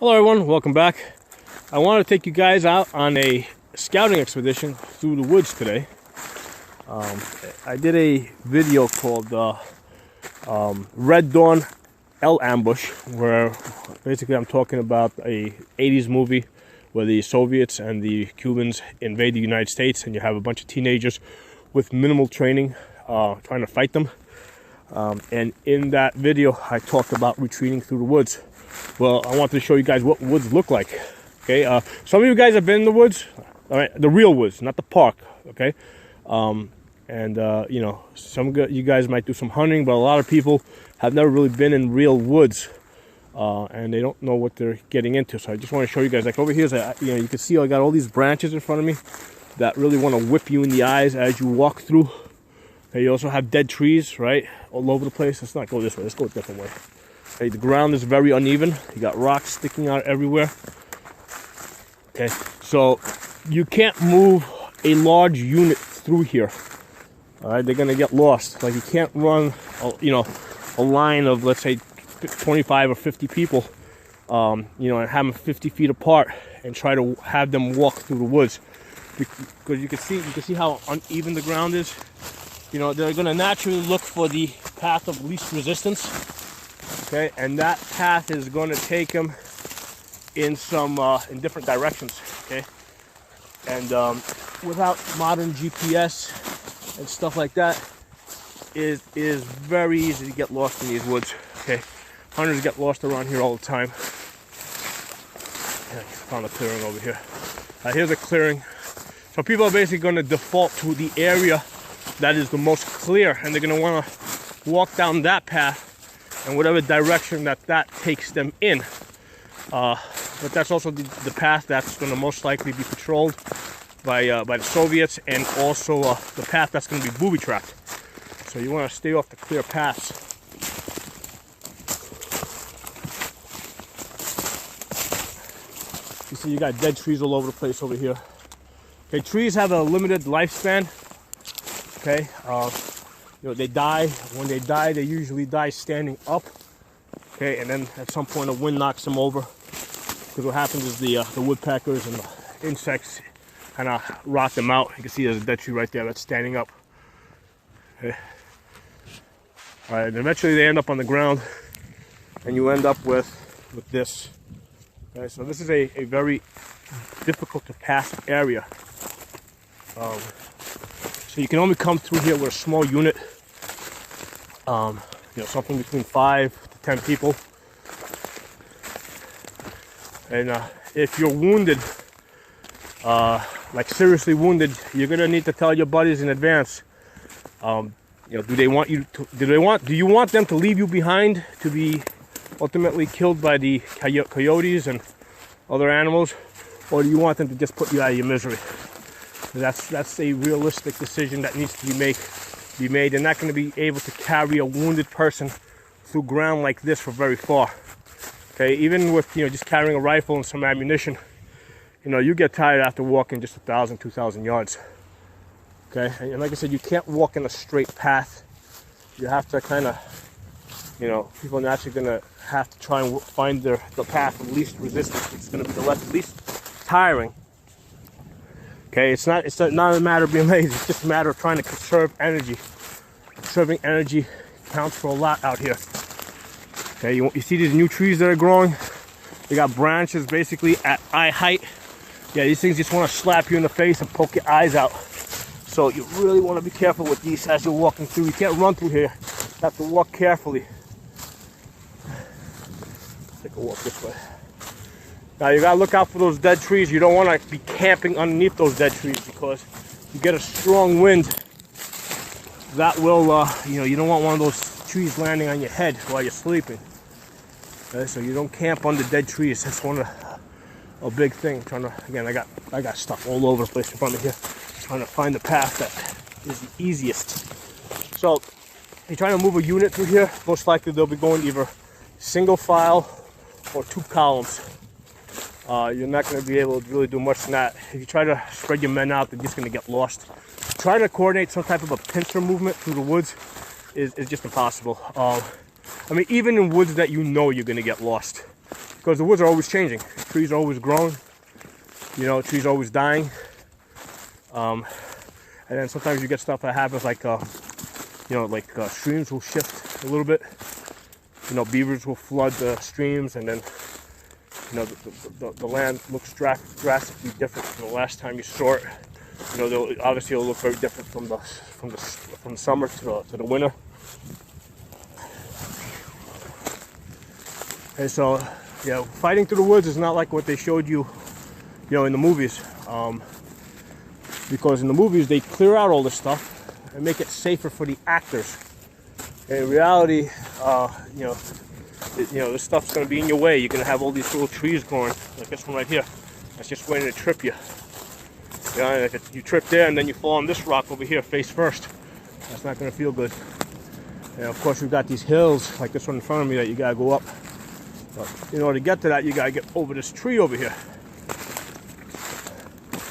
Hello everyone, welcome back. I want to take you guys out on a scouting expedition through the woods today. I did a video called Red Dawn L Ambush, where basically I'm talking about a 80s movie where the Soviets and the Cubans invade the United States and you have a bunch of teenagers with minimal training trying to fight them. And in that video I talked about retreating through the woods. Well, I wanted to show you guys what woods look like. Okay, some of you guys have been in the woods, all right, the real woods, not the park. Okay, you know, some of you guys might do some hunting, but a lot of people have never really been in real woods, and they don't know what they're getting into. So I just want to show you guys. Like over here, you know, you can see I got all these branches in front of me that really want to whip you in the eyes as you walk through. Okay, you also have dead trees, right, all over the place. Let's not go this way. Let's go a different way. Okay, the ground is very uneven. You got rocks sticking out everywhere. Okay, so you can't move a large unit through here. All right, they're gonna get lost. Like you can't run, you know, a line of, let's say, 25 or 50 people, you know, and have them 50 feet apart and try to have them walk through the woods, because you can see how uneven the ground is. You know, they're gonna naturally look for the path of least resistance. Okay, and that path is going to take them in some in different directions. Okay, and without modern GPS and stuff like that, it is very easy to get lost in these woods. Okay, hunters get lost around here all the time. Yeah, found a clearing over here. Here's a clearing. So people are basically going to default to the area that is the most clear, and they're going to want to walk down that path and whatever direction that takes them in. But that's also the path that's going to most likely be patrolled by the Soviets, and also the path that's going to be booby trapped. So you want to stay off the clear paths. You see, you got dead trees all over the place over here. Okay, trees have a limited lifespan. Okay. You know, they die. When they die, they usually die standing up. Okay, and then at some point, the wind knocks them over. Because what happens is the woodpeckers and the insects kind of rot them out. You can see there's a dead tree right there that's standing up. Okay. All right, and eventually they end up on the ground, and you end up with this. Okay, so this is a very difficult to pass area. So you can only come through here with a small unit, you know, something between 5 to 10 people. And if you're wounded, like seriously wounded, you're gonna need to tell your buddies in advance. You know, do you want them to leave you behind to be ultimately killed by the coyotes and other animals, or do you want them to just put you out of your misery? That's a realistic decision that needs to be made. They're not going to be able to carry a wounded person through ground like this for very far. Okay, even with, you know, just carrying a rifle and some ammunition, you know, you get tired after walking just 1,000, 2,000 yards. Okay, and like I said, you can't walk in a straight path. You have to kind of, you know, people are naturally going to have to try and find the path of least resistance. It's going to be the least tiring. Okay, it's not a matter of being lazy. It's just a matter of trying to conserve energy. Conserving energy counts for a lot out here. Okay, you see these new trees that are growing? They got branches basically at eye height. Yeah, these things just want to slap you in the face and poke your eyes out. So you really want to be careful with these as you're walking through. You can't run through here. You have to walk carefully. Let's take a walk this way. Now you gotta look out for those dead trees. You don't want to be camping underneath those dead trees, because you get a strong wind that will, you know, you don't want one of those trees landing on your head while you're sleeping. Okay, so you don't camp under dead trees. That's one of a big thing. Again, I got stuff all over the place in front of me here, trying to find the path that is the easiest. So if you're trying to move a unit through here, most likely they'll be going either single file or 2 columns. You're not going to be able to really do much than that. If you try to spread your men out, they're just going to get lost. Trying to coordinate some type of a pincer movement through the woods is just impossible. I mean, even in woods that you know you're going to get lost. because the woods are always changing. Trees are always growing. You know, trees are always dying. And then sometimes you get stuff that happens like, you know, like streams will shift a little bit. You know, beavers will flood the streams, and then, you know, the land looks drastically different from the last time you saw it. You know, obviously it'll look very different from the summer to the winter. And so, yeah, fighting through the woods is not like what they showed you, you know, in the movies. Because in the movies they clear out all this stuff and make it safer for the actors. And in reality, you know, this stuff's gonna be in your way. You're gonna have all these little trees growing, like this one right here. That's just waiting to trip you. You know, if you trip there and then you fall on this rock over here face first, that's not gonna feel good. And of course, we've got these hills like this one in front of me that you gotta go up. But in order to get to that, you gotta get over this tree over here.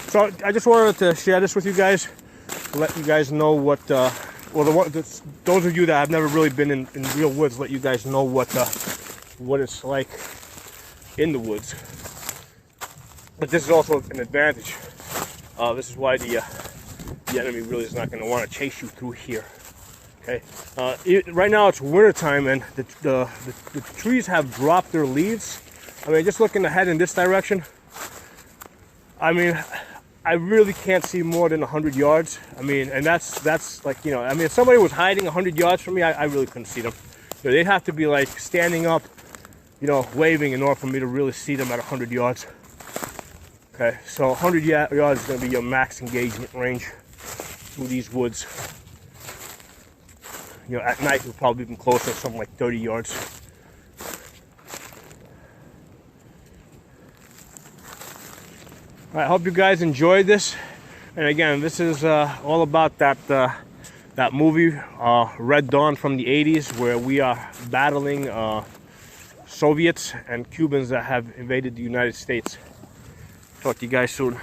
So I just wanted to share this with you guys, to let you guys know what, those of you that have never really been in real woods, let you guys know what it's like in the woods. But this is also an advantage. This is why the enemy really is not going to want to chase you through here. Okay. Right now it's winter time, and the trees have dropped their leaves. I mean, just looking ahead in this direction, I mean, I really can't see more than 100 yards. I mean, and that's like, you know, I mean, if somebody was hiding 100 yards from me, I really couldn't see them. You know, they'd have to be like standing up, you know, waving in order for me to really see them at 100 yards. Okay, so 100 yards is going to be your max engagement range through these woods. You know, at night we'll probably be closer, something like 30 yards. I hope you guys enjoyed this. And again, this is all about that movie, Red Dawn from the 80s, where we are battling Soviets and Cubans that have invaded the United States. Talk to you guys soon.